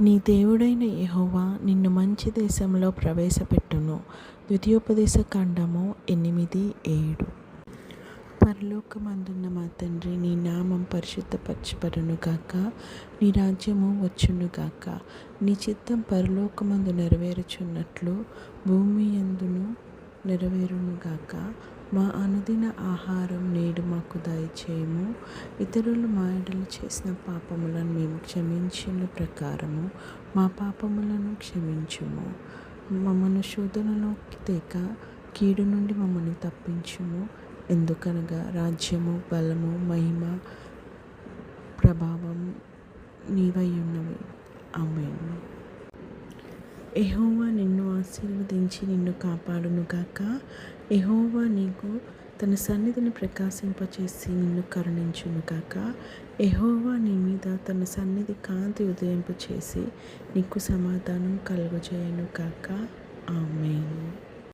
నీ దేవుడైన యెహోవా నిన్ను మంచి దేశంలో ప్రవేశపెట్టును. ద్వితీయోపదేశ కాండము 8:7. పరలోకమందున్న మా తండ్రి, నీ నామం పరిశుద్ధపరచబడును గాక. నీ రాజ్యము వచ్చును గాక. నీ చిత్తం పరలోకమందు నెరవేరుచున్నట్లు భూమి యందును నెరవేరును గాక. మా అనుదిన ఆహారం నేడు మాకు దయచేయము. ఇతరులు మా ఎడల చేసిన పాపములను మేము క్షమించిన ప్రకారము మా పాపములను క్షమించుము. మమ్మను శోధనలోకి తేక కీడు నుండి మమ్మల్ని తప్పించుము. ఎందుకనగా రాజ్యము, బలము, మహిమ, ప్రభావం నీవై ఉన్నవి. ఆమేన్. యెహోవా నిన్ను ఆశీర్వదించి నిన్ను కాపాడును గాక. యెహోవా నీకు తన సన్నిధిని ప్రకాశింపచేసి నిన్ను కరుణించును గాక. యెహోవా నీ మీద తన సన్నిధి కాంతి ఉదయింపచేసి నీకు సమాధానం కలుగజేయును గాక. ఆమేన్.